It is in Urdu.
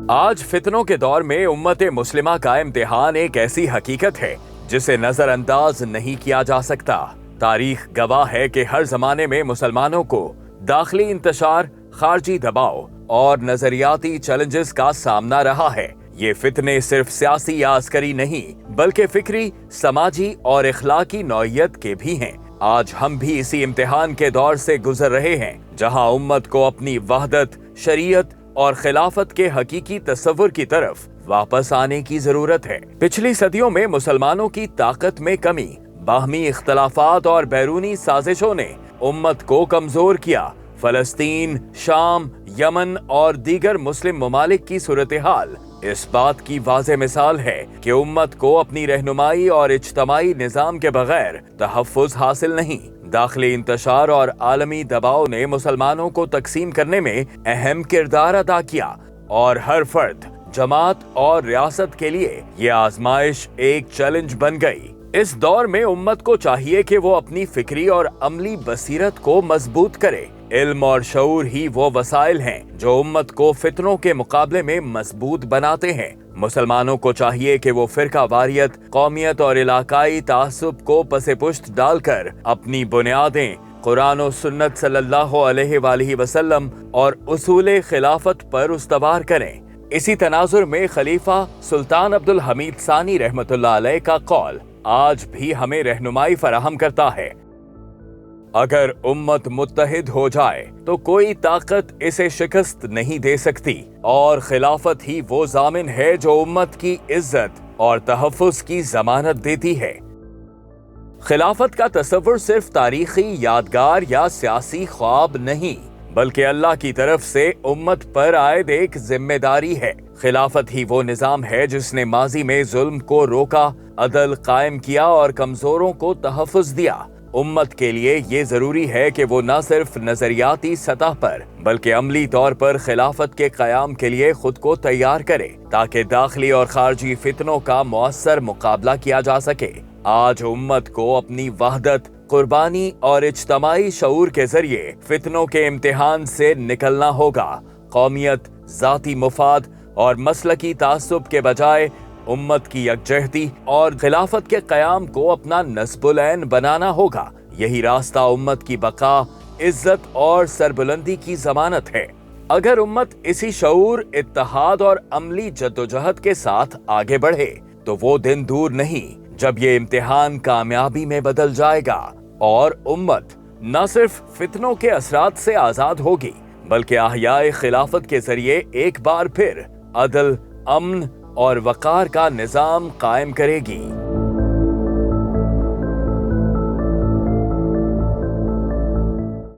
آج فتنوں کے دور میں امت مسلمہ کا امتحان ایک ایسی حقیقت ہے جسے نظر انداز نہیں کیا جا سکتا۔ تاریخ گواہ ہے کہ ہر زمانے میں مسلمانوں کو داخلی انتشار، خارجی دباؤ اور نظریاتی چیلنجز کا سامنا رہا ہے۔ یہ فتنے صرف سیاسی یا عسکری نہیں بلکہ فکری، سماجی اور اخلاقی نوعیت کے بھی ہیں۔ آج ہم بھی اسی امتحان کے دور سے گزر رہے ہیں جہاں امت کو اپنی وحدت، شریعت اور خلافت کے حقیقی تصور کی طرف واپس آنے کی ضرورت ہے۔ پچھلی صدیوں میں مسلمانوں کی طاقت میں کمی، باہمی اختلافات اور بیرونی سازشوں نے امت کو کمزور کیا۔ فلسطین، شام، یمن اور دیگر مسلم ممالک کی صورتحال اس بات کی واضح مثال ہے کہ امت کو اپنی رہنمائی اور اجتماعی نظام کے بغیر تحفظ حاصل نہیں۔ داخلی انتشار اور عالمی دباؤ نے مسلمانوں کو تقسیم کرنے میں اہم کردار ادا کیا اور ہر فرد، جماعت اور ریاست کے لیے یہ آزمائش ایک چیلنج بن گئی۔ اس دور میں امت کو چاہیے کہ وہ اپنی فکری اور عملی بصیرت کو مضبوط کرے۔ علم اور شعور ہی وہ وسائل ہیں جو امت کو فتنوں کے مقابلے میں مضبوط بناتے ہیں۔ مسلمانوں کو چاہیے کہ وہ فرقہ واریت، قومیت اور علاقائی تعصب کو پس پشت ڈال کر اپنی بنیادیں قرآن و سنت صلی اللہ علیہ وآلہ وسلم اور اصول خلافت پر استوار کریں۔ اسی تناظر میں خلیفہ سلطان عبدالحمید ثانی رحمۃ اللہ علیہ کا قول آج بھی ہمیں رہنمائی فراہم کرتا ہے۔ اگر امت متحد ہو جائے تو کوئی طاقت اسے شکست نہیں دے سکتی، اور خلافت ہی وہ ضامن ہے جو امت کی عزت اور تحفظ کی ضمانت دیتی ہے۔ خلافت کا تصور صرف تاریخی یادگار یا سیاسی خواب نہیں بلکہ اللہ کی طرف سے امت پر عائد ایک ذمہ داری ہے۔ خلافت ہی وہ نظام ہے جس نے ماضی میں ظلم کو روکا، عدل قائم کیا اور کمزوروں کو تحفظ دیا۔ امت کے لیے یہ ضروری ہے کہ وہ نہ صرف نظریاتی سطح پر بلکہ عملی طور پر خلافت کے قیام کے لیے خود کو تیار کرے تاکہ داخلی اور خارجی فتنوں کا مؤثر مقابلہ کیا جا سکے۔ آج امت کو اپنی وحدت، قربانی اور اجتماعی شعور کے ذریعے فتنوں کے امتحان سے نکلنا ہوگا۔ قومیت، ذاتی مفاد اور مسلکی تعصب کے بجائے امت کی یکجہتی اور خلافت کے قیام کو اپنا نصب العین بنانا ہوگا۔ یہی راستہ امت کی بقا، عزت اور سربلندی کی ضمانت ہے۔ اگر امت اسی شعور، اتحاد اور عملی جدوجہد کے ساتھ آگے بڑھے تو وہ دن دور نہیں جب یہ امتحان کامیابی میں بدل جائے گا اور امت نہ صرف فتنوں کے اثرات سے آزاد ہوگی بلکہ احیاء خلافت کے ذریعے ایک بار پھر عدل، امن اور وقار کا نظام قائم کرے گی۔